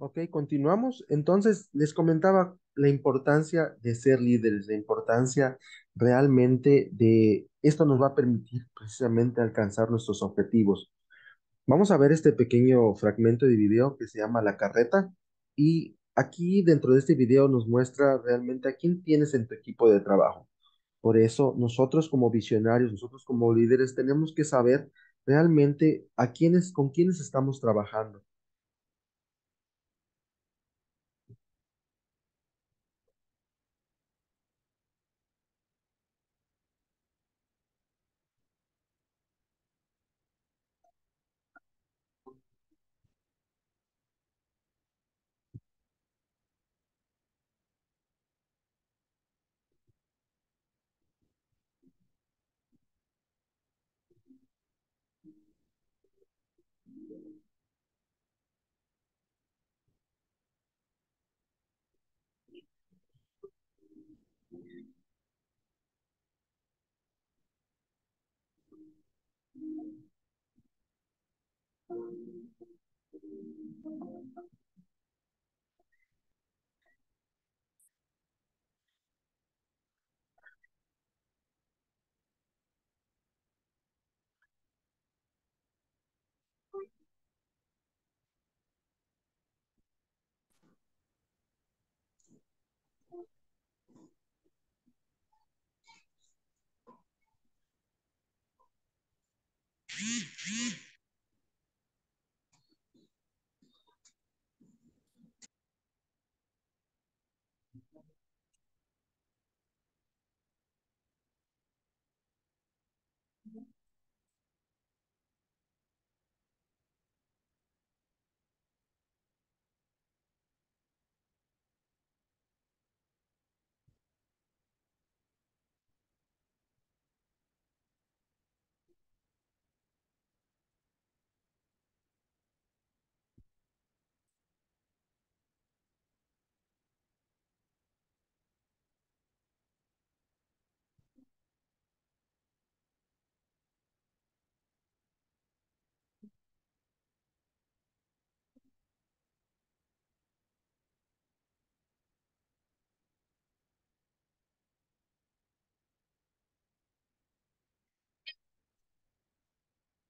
Ok, continuamos. Entonces, les comentaba la importancia de ser líderes, la importancia realmente de esto nos va a permitir precisamente alcanzar nuestros objetivos. Vamos a ver este pequeño fragmento de video que se llama La Carreta y aquí dentro de este video nos muestra realmente a quién tienes en tu equipo de trabajo. Por eso, nosotros como visionarios, nosotros como líderes tenemos que saber realmente con quiénes estamos trabajando.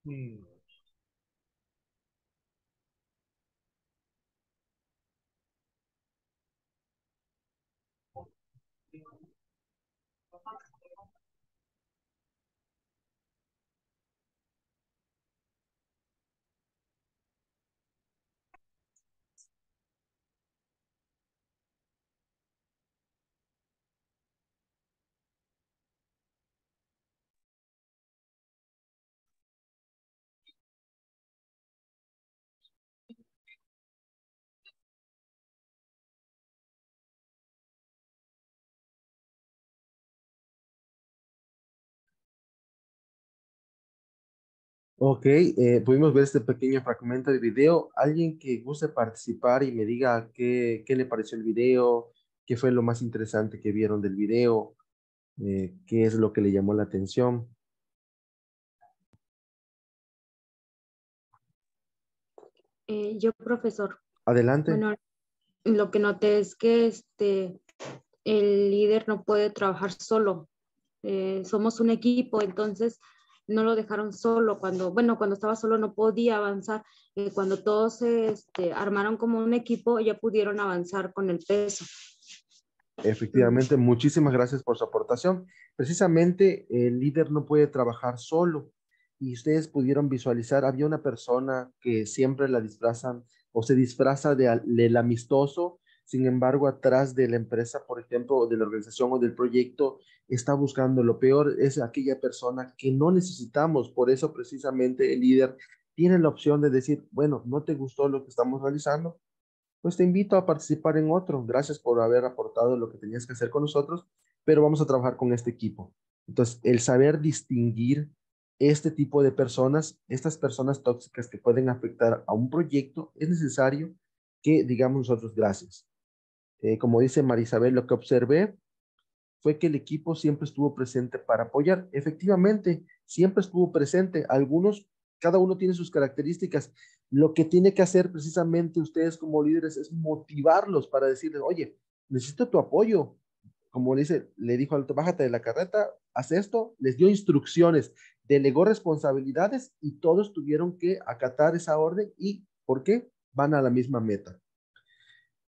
Mm. Ok, pudimos ver este pequeño fragmento de video. Alguien que guste participar y me diga qué le pareció el video, qué fue lo más interesante que vieron del video, qué es lo que le llamó la atención. Yo, profesor, Adelante. bueno, lo que noté es que el líder no puede trabajar solo. Somos un equipo, entonces no lo dejaron solo. Cuando estaba solo no podía avanzar. Cuando todos se armaron como un equipo, ya pudieron avanzar con el peso. Mm. Efectivamente, muchísimas gracias por su aportación. Precisamente el líder no puede trabajar solo y ustedes pudieron visualizar, había una persona que siempre la disfrazan o se disfraza del amistoso, sin embargo, atrás de la empresa, por ejemplo, o de la organización o del proyecto, está buscando lo peor, es aquella persona que no necesitamos. Por eso precisamente el líder tiene la opción de decir, bueno, ¿no te gustó lo que estamos realizando? Pues te invito a participar en otro. Gracias por haber aportado lo que tenías que hacer con nosotros, pero vamos a trabajar con este equipo. Entonces, el saber distinguir este tipo de personas, estas personas tóxicas que pueden afectar a un proyecto, es necesario que digamos nosotros gracias. Como dice Marisabel, lo que observé fue que el equipo siempre estuvo presente para apoyar. Efectivamente, siempre estuvo presente. Algunos cada uno tiene sus características. Lo que tiene que hacer precisamente ustedes como líderes es motivarlos para decirles, oye, necesito tu apoyo. Como le dijo al otro, bájate de la carreta, haz esto, les dio instrucciones, delegó responsabilidades y todos tuvieron que acatar esa orden. ¿Y por qué? Van a la misma meta.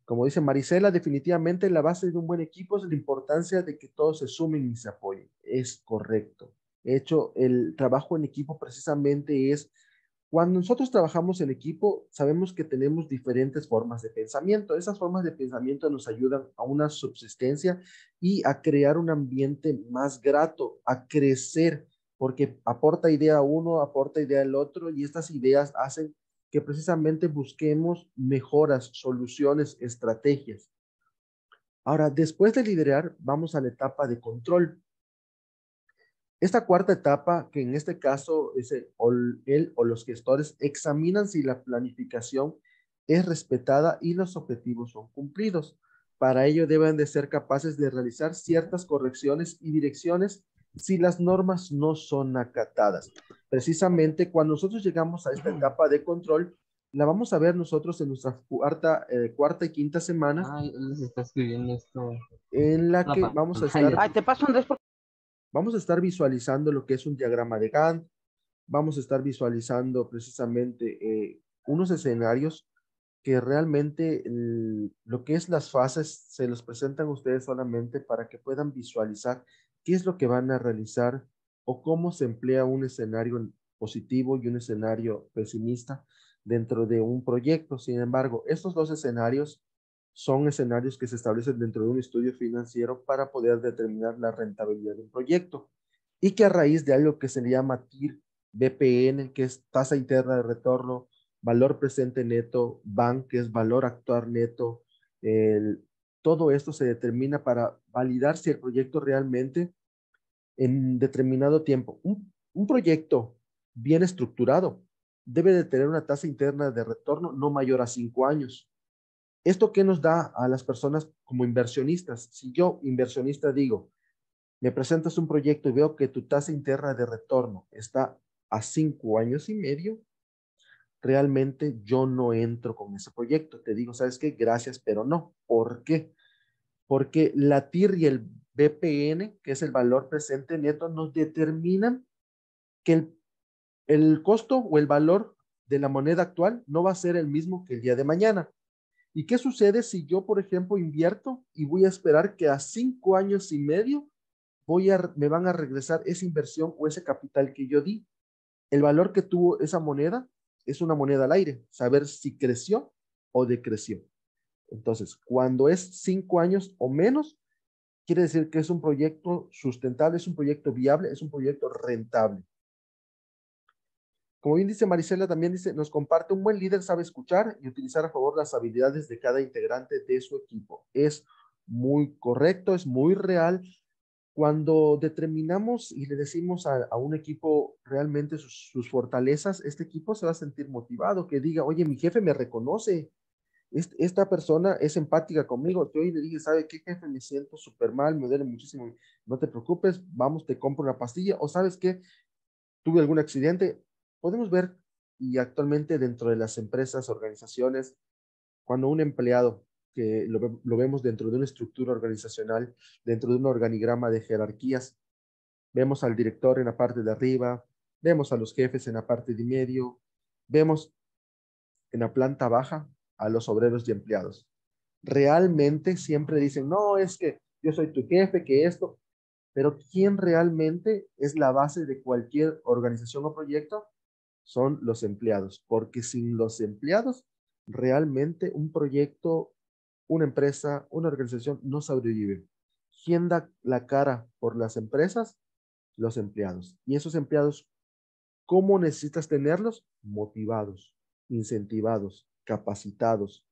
Como dice Marisela, definitivamente la base de un buen equipo es la importancia de que todos se sumen y se apoyen. Es correcto. De hecho, el trabajo en equipo precisamente es cuando nosotros trabajamos en equipo, sabemos que tenemos diferentes formas de pensamiento. Esas formas de pensamiento nos ayudan a una subsistencia y a crear un ambiente más grato, a crecer, porque aporta idea uno, aporta idea el otro, y estas ideas hacen que precisamente busquemos mejoras, soluciones, estrategias. Ahora, después de liderar, vamos a la etapa de control. Esta cuarta etapa, que en este caso es él o los gestores, examinan si la planificación es respetada y los objetivos son cumplidos. Para ello deben de ser capaces de realizar ciertas correcciones y direcciones si las normas no son acatadas. Precisamente cuando nosotros llegamos a esta etapa de control, la vamos a ver nosotros en nuestra cuarta y quinta semana, Les está escribiendo esto. en la que vamos a estar Ay, te paso un vamos a estar visualizando lo que es un diagrama de Gantt, vamos a estar visualizando precisamente unos escenarios que realmente lo que es las fases se los presentan a ustedes solamente para que puedan visualizar qué es lo que van a realizar o cómo se emplea un escenario positivo y un escenario pesimista dentro de un proyecto. Sin embargo, estos dos escenarios son escenarios que se establecen dentro de un estudio financiero para poder determinar la rentabilidad de un proyecto y que a raíz de algo que se le llama TIR BPN, que es tasa interna de retorno, valor presente neto, BAN, que es valor actual neto, todo esto se determina para validar si el proyecto realmente en determinado tiempo, un proyecto bien estructurado debe de tener una tasa interna de retorno no mayor a 5 años. ¿Esto qué nos da a las personas como inversionistas? Si yo, inversionista, digo, me presentas un proyecto y veo que tu tasa interna de retorno está a 5 años y medio, realmente yo no entro con ese proyecto. Te digo, ¿sabes qué? Gracias, pero no. ¿Por qué? Porque la TIR y el BPN, que es el valor presente neto, nos determinan que el costo o el valor de la moneda actual no va a ser el mismo que el día de mañana. ¿Y qué sucede si yo, por ejemplo, invierto y voy a esperar que a 5 años y medio me van a regresar esa inversión o ese capital que yo di? El valor que tuvo esa moneda es una moneda al aire, saber si creció o decreció. Entonces, cuando es 5 años o menos, quiere decir que es un proyecto sustentable, es un proyecto viable, es un proyecto rentable. Como bien dice Marisela, también dice, nos comparte, un buen líder sabe escuchar y utilizar a favor las habilidades de cada integrante de su equipo. Es muy correcto, es muy real. Cuando determinamos y le decimos a un equipo realmente sus fortalezas, este equipo se va a sentir motivado, que diga, oye, mi jefe me reconoce, esta persona es empática conmigo. Yo hoy le dije, ¿sabe qué, jefe? Me siento súper mal, me duele muchísimo. No te preocupes, vamos, te compro una pastilla. O ¿sabes qué? Tuve algún accidente. Podemos ver, y actualmente dentro de las empresas, organizaciones, cuando un empleado, que lo vemos dentro de una estructura organizacional, dentro de un organigrama de jerarquías, vemos al director en la parte de arriba, vemos a los jefes en la parte de medio, vemos en la planta baja a los obreros y empleados. Realmente siempre dicen, no, es que yo soy tu jefe, que esto, pero ¿quién realmente es la base de cualquier organización o proyecto? Son los empleados, porque sin los empleados, realmente un proyecto, una empresa, una organización no sobrevive. ¿Quién da la cara por las empresas? Los empleados. Y esos empleados, ¿cómo necesitas tenerlos? Motivados, incentivados, capacitados,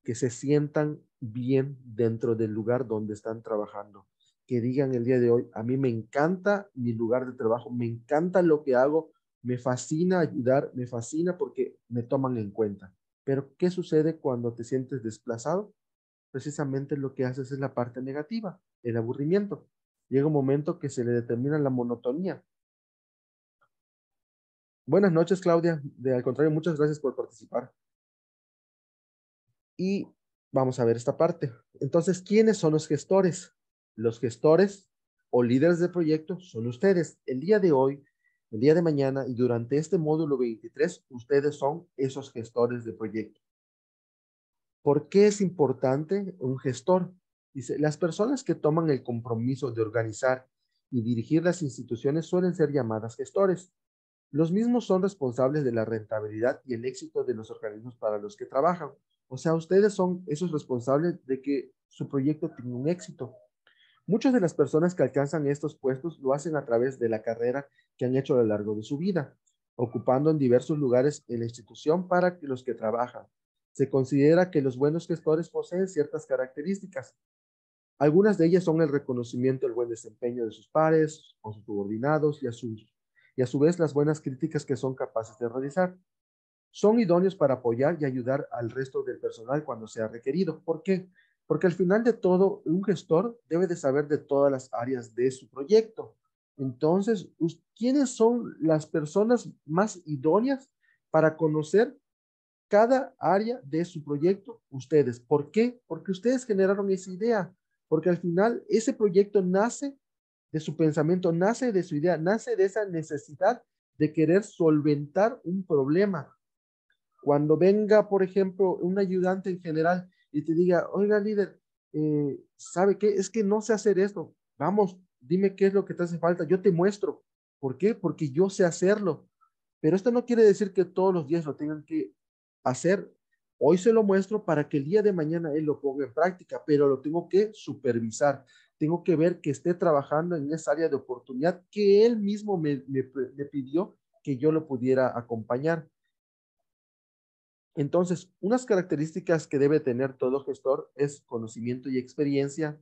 que se sientan bien dentro del lugar donde están trabajando, que digan el día de hoy, a mí me encanta mi lugar de trabajo, me encanta lo que hago, me fascina ayudar, me fascina porque me toman en cuenta. Pero, ¿qué sucede cuando te sientes desplazado? Precisamente lo que haces es la parte negativa, el aburrimiento. Llega un momento que se le determina la monotonía. Buenas noches, Claudia. Al contrario, muchas gracias por participar. Y vamos a ver esta parte. Entonces, ¿quiénes son los gestores? Los gestores o líderes de proyecto son ustedes. El día de hoy, el día de mañana y durante este módulo 23, ustedes son esos gestores de proyecto. ¿Por qué es importante un gestor? Dice, las personas que toman el compromiso de organizar y dirigir las instituciones suelen ser llamadas gestores. Los mismos son responsables de la rentabilidad y el éxito de los organismos para los que trabajan. O sea, ustedes son esos responsables de que su proyecto tenga un éxito. Muchas de las personas que alcanzan estos puestos lo hacen a través de la carrera que han hecho a lo largo de su vida, ocupando en diversos lugares en la institución para que los que trabajan. Se considera que los buenos gestores poseen ciertas características. Algunas de ellas son el reconocimiento del buen desempeño de sus pares o sus subordinados y a su vez las buenas críticas que son capaces de realizar. Son idóneos para apoyar y ayudar al resto del personal cuando sea requerido. ¿Por qué? Porque al final de todo, un gestor debe de saber de todas las áreas de su proyecto. Entonces, ¿quiénes son las personas más idóneas para conocer cada área de su proyecto? Ustedes. ¿Por qué? Porque ustedes generaron esa idea. Porque al final ese proyecto nace de su pensamiento, nace de su idea, nace de esa necesidad de querer solventar un problema. Cuando venga, por ejemplo, un ayudante en general y te diga, oiga, líder, ¿sabe qué? Es que no sé hacer esto. Vamos, dime qué es lo que te hace falta. Yo te muestro. ¿Por qué? Porque yo sé hacerlo. Pero esto no quiere decir que todos los días lo tengan que hacer. Hoy se lo muestro para que el día de mañana él lo ponga en práctica, pero lo tengo que supervisar. Tengo que ver que esté trabajando en esa área de oportunidad que él mismo me pidió que yo lo pudiera acompañar. Entonces, unas características que debe tener todo gestor es conocimiento y experiencia.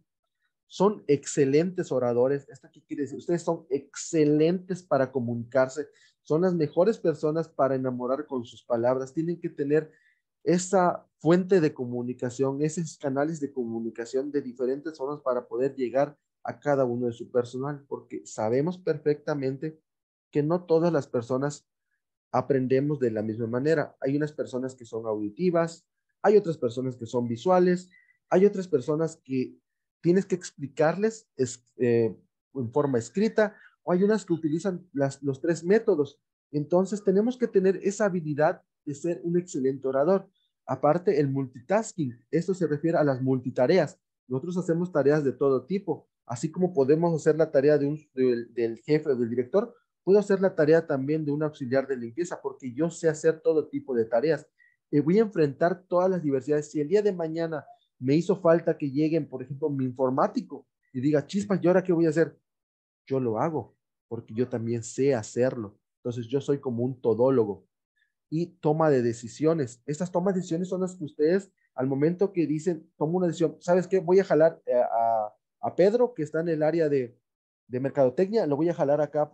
Son excelentes oradores. ¿Esto qué quiere decir? Ustedes son excelentes para comunicarse. Son las mejores personas para enamorar con sus palabras. Tienen que tener esa fuente de comunicación, esos canales de comunicación de diferentes formas para poder llegar a cada uno de su personal, porque sabemos perfectamente que no todas las personas aprendemos de la misma manera. Hay unas personas que son auditivas, hay otras personas que son visuales, hay otras personas que tienes que explicarles en forma escrita, o hay unas que utilizan los tres métodos. Entonces tenemos que tener esa habilidad de ser un excelente orador. Aparte, el multitasking, esto se refiere a las multitareas. Nosotros hacemos tareas de todo tipo, así como podemos hacer la tarea del jefe o del director, puedo hacer la tarea también de un auxiliar de limpieza porque yo sé hacer todo tipo de tareas. Voy a enfrentar todas las diversidades. Si el día de mañana me hizo falta que lleguen, por ejemplo, mi informático y diga, chispas, ¿y ahora qué voy a hacer? Yo lo hago porque yo también sé hacerlo. Entonces yo soy como un todólogo. Y toma de decisiones. Estas tomas de decisiones son las que ustedes, al momento que dicen, tomo una decisión, ¿sabes qué? Voy a jalar a Pedro, que está en el área de mercadotecnia, lo voy a jalar acá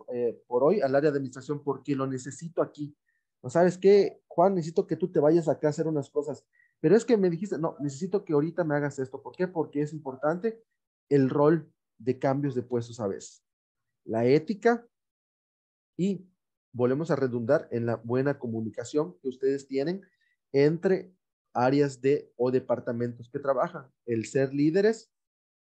por hoy al área de administración porque lo necesito aquí. ¿No sabes qué, Juan? Necesito que tú te vayas acá a hacer unas cosas. Pero es que me dijiste, no, necesito que ahorita me hagas esto. ¿Por qué? Porque es importante el rol de cambios de puestos a veces. La ética y volvemos a redundar en la buena comunicación que ustedes tienen entre áreas o departamentos que trabajan, el ser líderes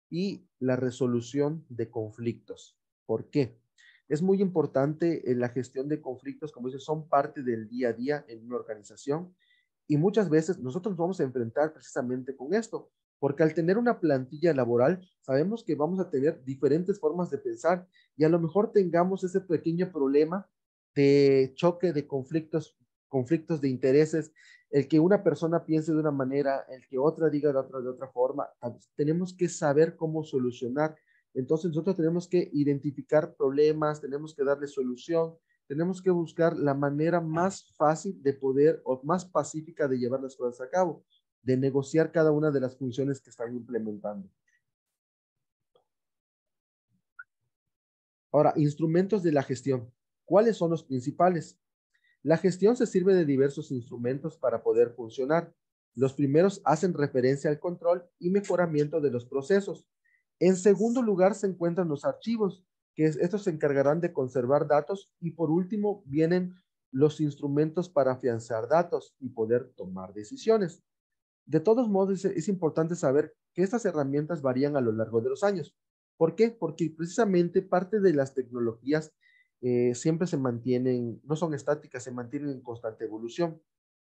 y la resolución de conflictos. ¿Por qué? Es muy importante en la gestión de conflictos, como dices, son parte del día a día en una organización y muchas veces nosotros nos vamos a enfrentar precisamente con esto, porque al tener una plantilla laboral, sabemos que vamos a tener diferentes formas de pensar y a lo mejor tengamos ese pequeño problema de choque de conflictos de intereses, el que una persona piense de una manera, el que otra diga de otra forma, tenemos que saber cómo solucionar. Entonces nosotros tenemos que identificar problemas, tenemos que darle solución, tenemos que buscar la manera más fácil de poder o más pacífica de llevar las cosas a cabo, de negociar cada una de las funciones que están implementando. Ahora, instrumentos de la gestión. ¿Cuáles son los principales? La gestión se sirve de diversos instrumentos para poder funcionar. Los primeros hacen referencia al control y mejoramiento de los procesos. En segundo lugar se encuentran los archivos, que estos se encargarán de conservar datos y por último vienen los instrumentos para afianzar datos y poder tomar decisiones. De todos modos, es importante saber que estas herramientas varían a lo largo de los años. ¿Por qué? Porque precisamente parte de las tecnologías siempre se mantienen, no son estáticas, se mantienen en constante evolución.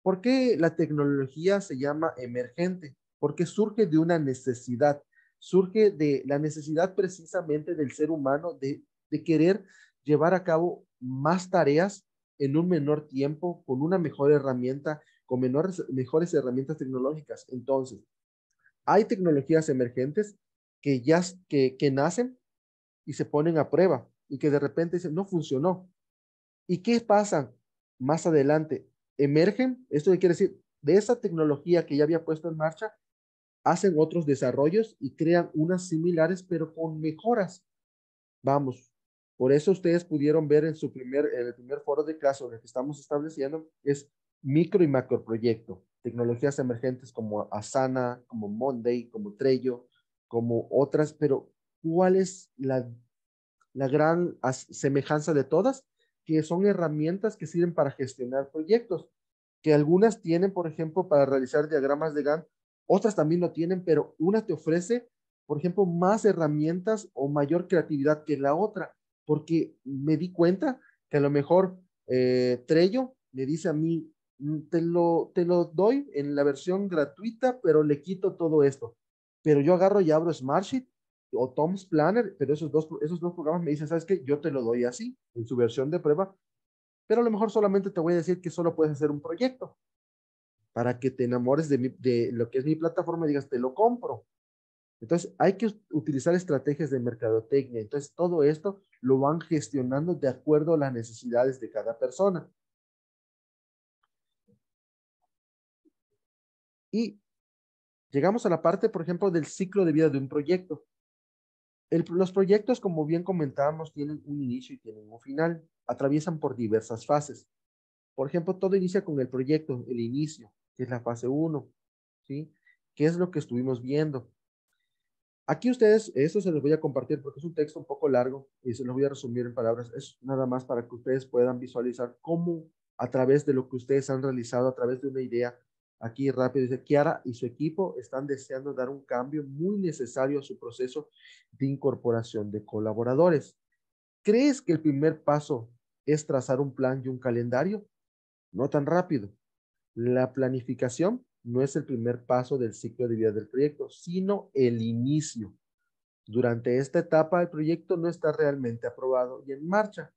¿Por qué la tecnología se llama emergente? Porque surge de una necesidad, surge de la necesidad precisamente del ser humano de querer llevar a cabo más tareas en un menor tiempo, con una mejor herramienta, con mejores herramientas tecnológicas. Entonces, hay tecnologías emergentes que nacen y se ponen a prueba y que de repente dicen, no funcionó. ¿Y qué pasa más adelante? Emergen, esto quiere decir, de esa tecnología que ya había puesto en marcha, hacen otros desarrollos y crean unas similares, pero con mejoras. Vamos, por eso ustedes pudieron ver en el primer foro de clase en el que estamos estableciendo, es micro y macro proyecto, tecnologías emergentes como Asana, como Monday, como Trello, como otras, pero ¿cuál es la gran semejanza de todas? Que son herramientas que sirven para gestionar proyectos, que algunas tienen, por ejemplo, para realizar diagramas de Gantt, otras también lo tienen, pero una te ofrece, por ejemplo, más herramientas o mayor creatividad que la otra, porque me di cuenta que a lo mejor Trello me dice a mí, te lo doy en la versión gratuita, pero le quito todo esto. Pero yo agarro y abro Smartsheet o Tom's Planner, pero esos dos programas me dicen, ¿sabes qué? Yo te lo doy así, en su versión de prueba, pero a lo mejor solamente te voy a decir que solo puedes hacer un proyecto para que te enamores de lo que es mi plataforma y digas, te lo compro. Entonces, hay que utilizar estrategias de mercadotecnia. Entonces, todo esto lo van gestionando de acuerdo a las necesidades de cada persona. Y llegamos a la parte, por ejemplo, del ciclo de vida de un proyecto. Los proyectos, como bien comentábamos, tienen un inicio y tienen un final. Atraviesan por diversas fases. Por ejemplo, todo inicia con el proyecto, el inicio, que es la fase 1, ¿sí? ¿Qué es lo que estuvimos viendo? Aquí ustedes, esto se los voy a compartir porque es un texto un poco largo y se los voy a resumir en palabras. Es nada más para que ustedes puedan visualizar cómo a través de lo que ustedes han realizado, a través de una idea, aquí rápido dice, Kiara y su equipo están deseando dar un cambio muy necesario a su proceso de incorporación de colaboradores. ¿Crees que el primer paso es trazar un plan y un calendario? No tan rápido. La planificación no es el primer paso del ciclo de vida del proyecto, sino el inicio. Durante esta etapa, el proyecto no está realmente aprobado y en marcha.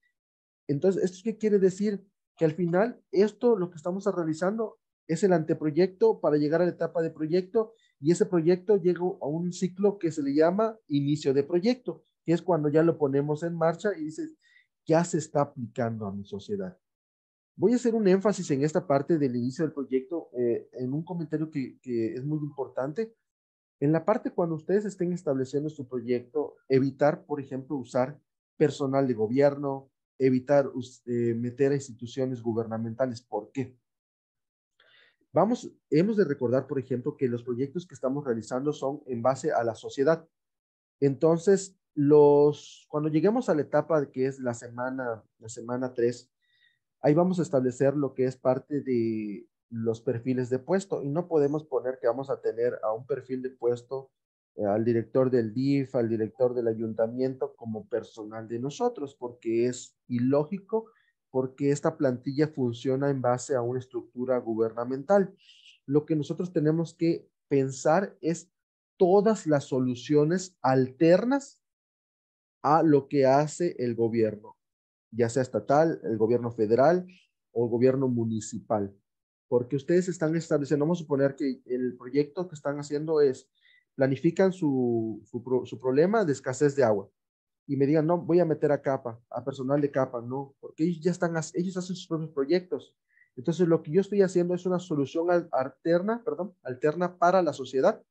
Entonces, ¿esto qué quiere decir? Que al final, esto, lo que estamos realizando, es el anteproyecto para llegar a la etapa de proyecto y ese proyecto llega a un ciclo que se le llama inicio de proyecto, que es cuando ya lo ponemos en marcha y dices, ya se está aplicando a mi sociedad. Voy a hacer un énfasis en esta parte del inicio del proyecto, en un comentario que es muy importante. En la parte cuando ustedes estén estableciendo su proyecto, evitar, por ejemplo, usar personal de gobierno, evitar meter a instituciones gubernamentales. ¿Por qué? Hemos de recordar, por ejemplo, que los proyectos que estamos realizando son en base a la sociedad. Entonces, cuando lleguemos a la etapa de que es la semana 3, ahí vamos a establecer lo que es parte de los perfiles de puesto y no podemos poner que vamos a tener a un perfil de puesto, al director del DIF, al director del ayuntamiento como personal de nosotros, porque es ilógico, porque esta plantilla funciona en base a una estructura gubernamental. Lo que nosotros tenemos que pensar es todas las soluciones alternas a lo que hace el gobierno, ya sea estatal, el gobierno federal o el gobierno municipal. Porque ustedes están estableciendo, vamos a suponer que el proyecto que están haciendo es, planifican su problema de escasez de agua y me digan, no, voy a meter a personal de capa, no, porque ellos hacen sus propios proyectos. Entonces, lo que yo estoy haciendo es una solución alterna para la sociedad,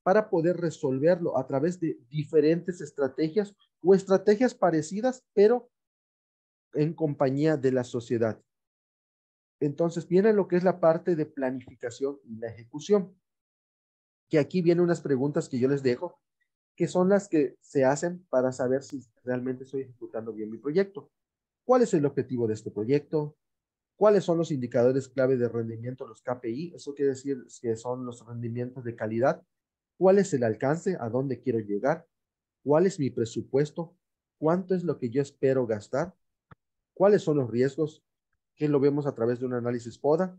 para poder resolverlo a través de diferentes estrategias o estrategias parecidas, pero en compañía de la sociedad. Entonces viene lo que es la parte de planificación y la ejecución, que aquí vienen unas preguntas que yo les dejo, que son las que se hacen para saber si realmente estoy ejecutando bien mi proyecto. ¿Cuál es el objetivo de este proyecto? ¿Cuáles son los indicadores clave de rendimiento, los KPI? Eso quiere decir que son los rendimientos de calidad. ¿Cuál es el alcance? ¿A dónde quiero llegar? ¿Cuál es mi presupuesto? ¿Cuánto es lo que yo espero gastar? ¿Cuáles son los riesgos? Que lo vemos a través de un análisis FODA.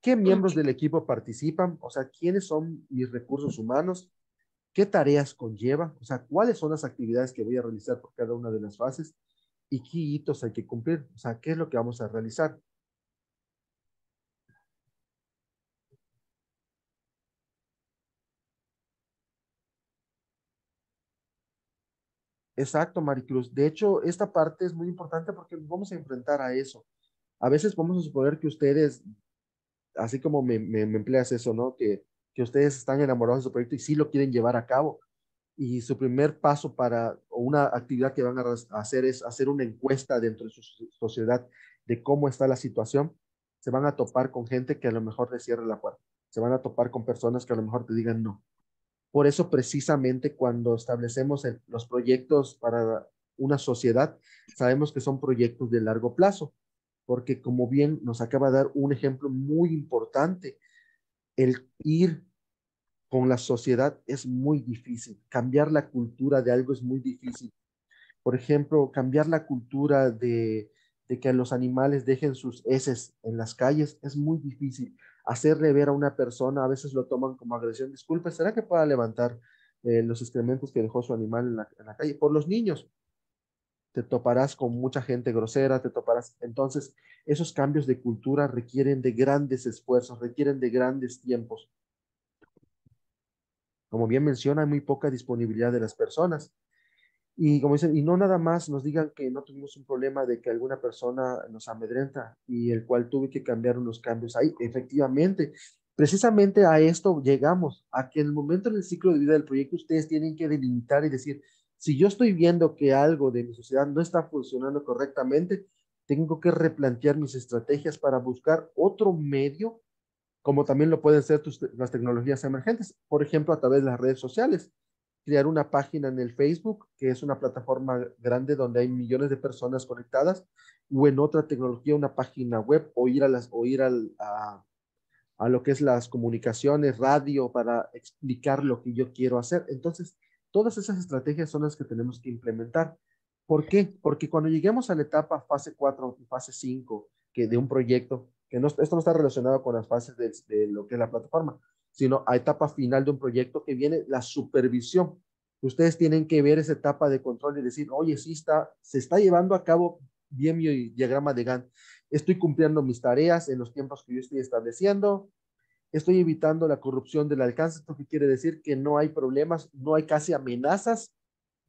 ¿Qué miembros del equipo participan? O sea, ¿quiénes son mis recursos humanos? ¿Qué tareas conlleva? O sea, ¿cuáles son las actividades que voy a realizar por cada una de las fases? ¿Y qué hitos hay que cumplir? O sea, ¿qué es lo que vamos a realizar? Exacto, Maricruz. De hecho, esta parte es muy importante porque nos vamos a enfrentar a eso. A veces vamos a suponer que ustedes, así como me empleas eso, ¿no? Que ustedes están enamorados de su proyecto y sí lo quieren llevar a cabo. Y su primer paso para o una actividad que van a hacer es hacer una encuesta dentro de su sociedad de cómo está la situación. Se van a topar con gente que a lo mejor les cierre la puerta. Se van a topar con personas que a lo mejor te digan no. Por eso precisamente cuando establecemos los proyectos para una sociedad, sabemos que son proyectos de largo plazo, porque como bien nos acaba de dar un ejemplo muy importante, el ir con la sociedad es muy difícil. Cambiar la cultura de algo es muy difícil. Por ejemplo, cambiar la cultura de que los animales dejen sus heces en las calles es muy difícil. Hacerle ver a una persona, a veces lo toman como agresión. Disculpe, ¿será que pueda levantar los excrementos que dejó su animal en la calle? Por los niños, te toparás con mucha gente grosera, te toparás. Entonces, esos cambios de cultura requieren de grandes esfuerzos, requieren de grandes tiempos. Como bien menciona, hay muy poca disponibilidad de las personas. Y como dicen, y no nada más nos digan que no tuvimos un problema de que alguna persona nos amedrenta y el cual tuve que cambiar unos cambios ahí. Efectivamente, precisamente a esto llegamos, a que en el momento en el ciclo de vida del proyecto ustedes tienen que delimitar y decir, si yo estoy viendo que algo de mi sociedad no está funcionando correctamente, tengo que replantear mis estrategias para buscar otro medio, como también lo pueden ser las tecnologías emergentes, por ejemplo, a través de las redes sociales crear una página en el Facebook, que es una plataforma grande donde hay millones de personas conectadas, o en otra tecnología, una página web, o ir a lo que es las comunicaciones, radio, para explicar lo que yo quiero hacer. Entonces, todas esas estrategias son las que tenemos que implementar. ¿Por qué? Porque cuando lleguemos a la etapa fase 4 y fase 5 que de un proyecto, que no, esto no está relacionado con las fases de lo que es la plataforma, sino a etapa final de un proyecto que viene la supervisión. Ustedes tienen que ver esa etapa de control y decir, oye, sí está, se está llevando a cabo bien mi diagrama de Gantt. Estoy cumpliendo mis tareas en los tiempos que yo estoy estableciendo, estoy evitando la corrupción del alcance. ¿Esto qué quiere decir? Que no hay problemas, no hay casi amenazas.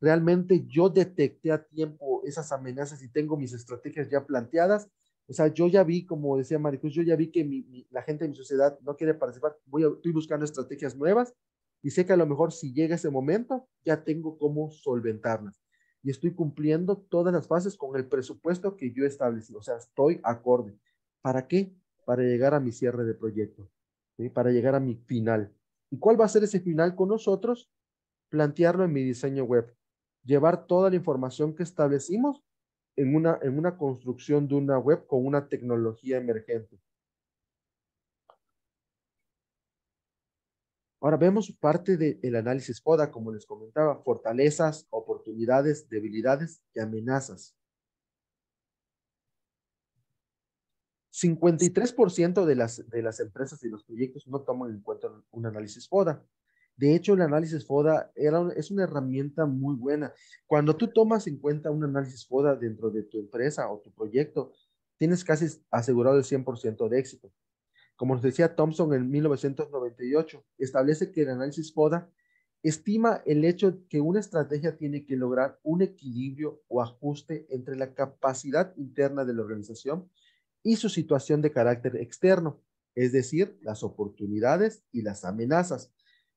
Realmente yo detecté a tiempo esas amenazas y tengo mis estrategias ya planteadas. O sea, yo ya vi, como decía Maricruz, yo ya vi que la gente de mi sociedad no quiere participar. Estoy buscando estrategias nuevas y sé que a lo mejor si llega ese momento, ya tengo cómo solventarlas. Y estoy cumpliendo todas las fases con el presupuesto que yo establecí. O sea, estoy acorde. ¿Para qué? Para llegar a mi cierre de proyecto, ¿sí? Para llegar a mi final. ¿Y cuál va a ser ese final con nosotros? Plantearlo en mi diseño web, llevar toda la información que establecimos en una construcción de una web con una tecnología emergente. Ahora vemos parte del análisis FODA, como les comentaba, fortalezas, oportunidades, debilidades y amenazas. 53% de las empresas y los proyectos no toman en cuenta un análisis FODA. De hecho, el análisis FODA es una herramienta muy buena. Cuando tú tomas en cuenta un análisis FODA dentro de tu empresa o tu proyecto, tienes casi asegurado el 100% de éxito. Como nos decía Thompson en 1998, establece que el análisis FODA estima el hecho que una estrategia tiene que lograr un equilibrio o ajuste entre la capacidad interna de la organización y su situación de carácter externo, es decir, las oportunidades y las amenazas.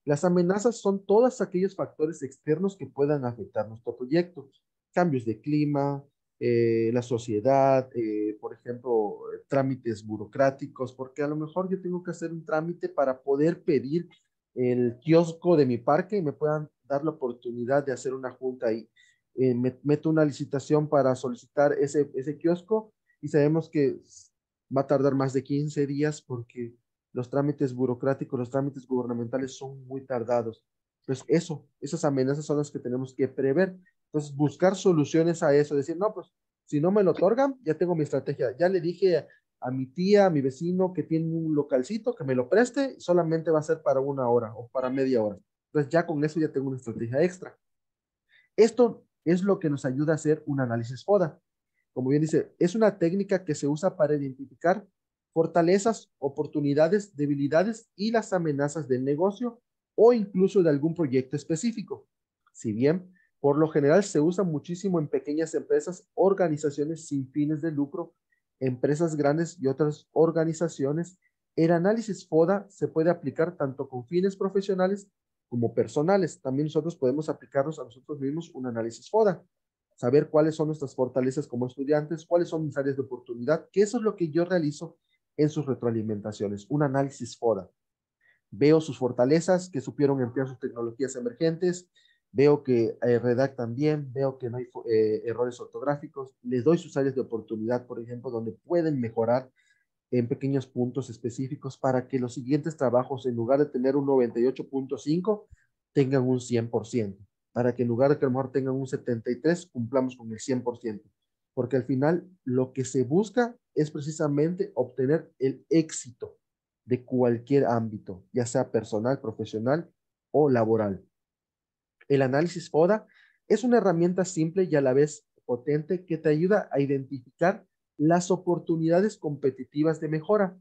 Las amenazas son todos aquellos factores externos que puedan afectar nuestro proyecto, cambios de clima, la sociedad, por ejemplo, trámites burocráticos, porque a lo mejor yo tengo que hacer un trámite para poder pedir el kiosco de mi parque y me puedan dar la oportunidad de hacer una junta ahí. Meto una licitación para solicitar ese kiosco y sabemos que va a tardar más de 15 días porque los trámites burocráticos, los trámites gubernamentales son muy tardados. Entonces, esas amenazas son las que tenemos que prever. Entonces, buscar soluciones a eso, decir, no, pues, si no me lo otorgan, ya tengo mi estrategia. Ya le dije a mi tía, a mi vecino que tiene un localcito, que me lo preste, solamente va a ser para una hora o para media hora. Entonces, ya con eso ya tengo una estrategia extra. Esto es lo que nos ayuda a hacer un análisis FODA. Como bien dice, es una técnica que se usa para identificar fortalezas, oportunidades, debilidades y las amenazas del negocio o incluso de algún proyecto específico. Si bien, por lo general se usa muchísimo en pequeñas empresas, organizaciones sin fines de lucro, empresas grandes y otras organizaciones, el análisis FODA se puede aplicar tanto con fines profesionales como personales. También nosotros podemos aplicarnos a nosotros mismos un análisis FODA, saber cuáles son nuestras fortalezas como estudiantes, cuáles son mis áreas de oportunidad, que eso es lo que yo realizo en sus retroalimentaciones, un análisis FODA. Veo sus fortalezas, que supieron emplear sus tecnologías emergentes, veo que redactan bien, veo que no hay errores ortográficos, les doy sus áreas de oportunidad, por ejemplo, donde pueden mejorar en pequeños puntos específicos para que los siguientes trabajos, en lugar de tener un 98.5, tengan un 100%, para que en lugar de que a lo mejor tengan un 73, cumplamos con el 100%, porque al final lo que se busca es precisamente obtener el éxito de cualquier ámbito, ya sea personal, profesional o laboral. El análisis FODA es una herramienta simple y a la vez potente que te ayuda a identificar las oportunidades competitivas de mejora.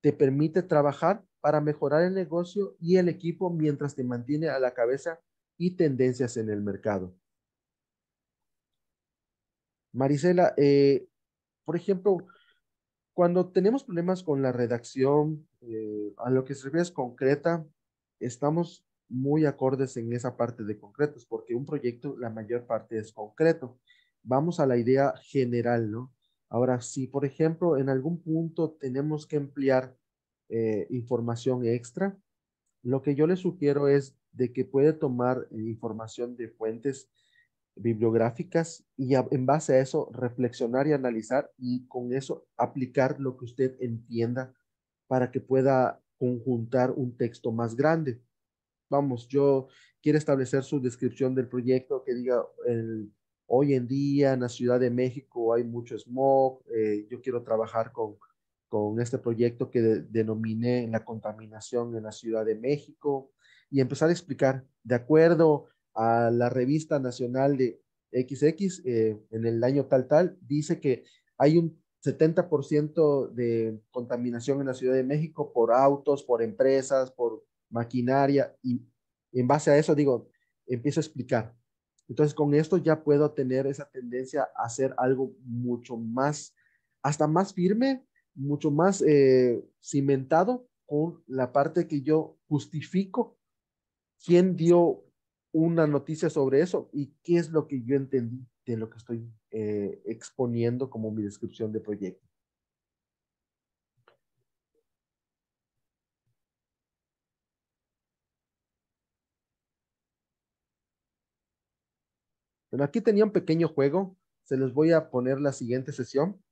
Te permite trabajar para mejorar el negocio y el equipo mientras te mantiene a la cabeza y tendencias en el mercado. Marisela, por ejemplo, cuando tenemos problemas con la redacción, a lo que se refiere es concreta, estamos muy acordes en esa parte de concretos, porque un proyecto, la mayor parte es concreto. Vamos a la idea general, ¿no? Ahora, si por ejemplo en algún punto tenemos que emplear información extra, lo que yo le sugiero es de que puede tomar información de fuentes bibliográficas y en base a eso reflexionar y analizar y con eso aplicar lo que usted entienda para que pueda conjuntar un texto más grande. Vamos, yo quiero establecer su descripción del proyecto que diga, hoy en día en la Ciudad de México hay mucho smog, yo quiero trabajar con este proyecto que denominé la contaminación en la Ciudad de México y empezar a explicar, de acuerdo a la revista nacional de XX, en el año tal, dice que hay un 70% de contaminación en la Ciudad de México por autos, por empresas, por maquinaria, y en base a eso digo, empiezo a explicar. Entonces con esto ya puedo tener esa tendencia a hacer algo mucho más, hasta más firme, mucho más cimentado con la parte que yo justifico quién dio una noticia sobre eso y qué es lo que yo entendí de lo que estoy exponiendo como mi descripción de proyecto. Bueno, aquí tenía un pequeño juego, se los voy a poner la siguiente sesión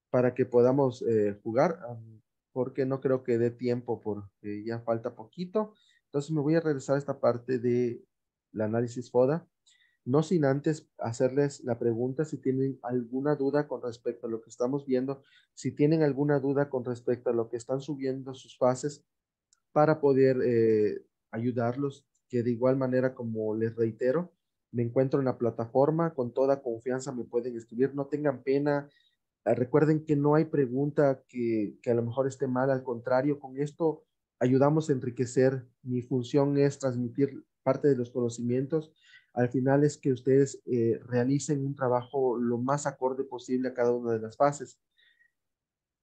para que podamos jugar, porque no creo que dé tiempo porque ya falta poquito. Entonces me voy a regresar a esta parte de la análisis FODA, no sin antes hacerles la pregunta si tienen alguna duda con respecto a lo que estamos viendo, si tienen alguna duda con respecto a lo que están subiendo sus fases para poder ayudarlos, que de igual manera, como les reitero, me encuentro en la plataforma, con toda confianza me pueden escribir, no tengan pena. Recuerden que no hay pregunta que a lo mejor esté mal, al contrario, con esto ayudamos a enriquecer. Mi función es transmitir parte de los conocimientos. Al final es que ustedes realicen un trabajo lo más acorde posible a cada una de las fases.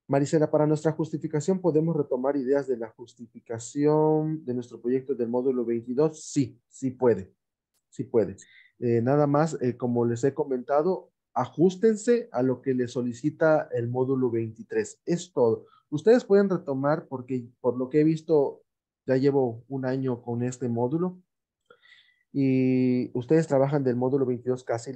Marisela, para nuestra justificación, ¿podemos retomar ideas de la justificación de nuestro proyecto del módulo 22? Sí, sí puede, sí puede. Nada más, como les he comentado, ajustense a lo que les solicita el módulo 23. Es todo. Ustedes pueden retomar, porque por lo que he visto, ya llevo un año con este módulo y ustedes trabajan del módulo 22 casi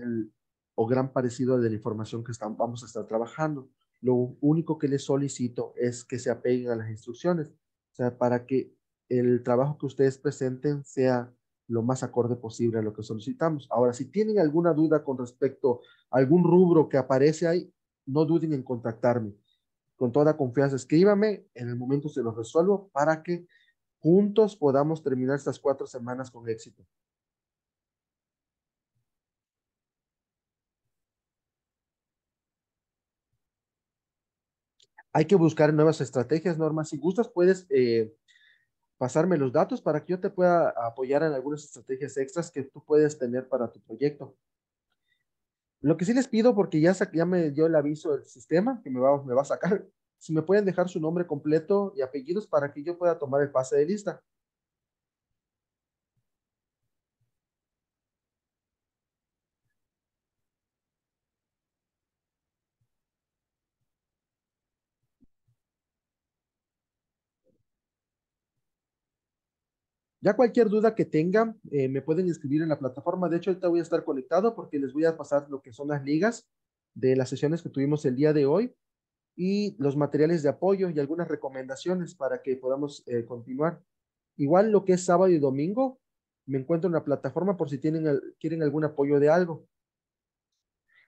o gran parecido de la información que vamos a estar trabajando. Lo único que les solicito es que se apeguen a las instrucciones, o sea, para que el trabajo que ustedes presenten sea lo más acorde posible a lo que solicitamos. Ahora, si tienen alguna duda con respecto a algún rubro que aparece ahí, no duden en contactarme. Con toda confianza, escríbame, en el momento se los resuelvo para que juntos podamos terminar estas 4 semanas con éxito. Hay que buscar nuevas estrategias, Norma. Si gustas, puedes pasarme los datos para que yo te pueda apoyar en algunas estrategias extras que tú puedes tener para tu proyecto. Lo que sí les pido, porque ya me dio el aviso del sistema que me va a sacar, si me pueden dejar su nombre completo y apellidos para que yo pueda tomar el pase de lista. Ya cualquier duda que tengan, me pueden escribir en la plataforma. De hecho, ahorita voy a estar conectado porque les voy a pasar lo que son las ligas de las sesiones que tuvimos el día de hoy y los materiales de apoyo y algunas recomendaciones para que podamos continuar. Igual lo que es sábado y domingo, me encuentro en la plataforma por si quieren algún apoyo de algo.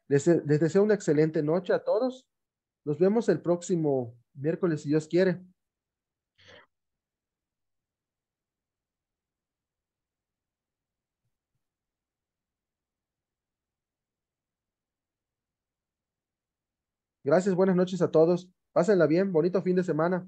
Les deseo una excelente noche a todos. Nos vemos el próximo miércoles, si Dios quiere. Gracias, buenas noches a todos. Pásenla bien, bonito fin de semana.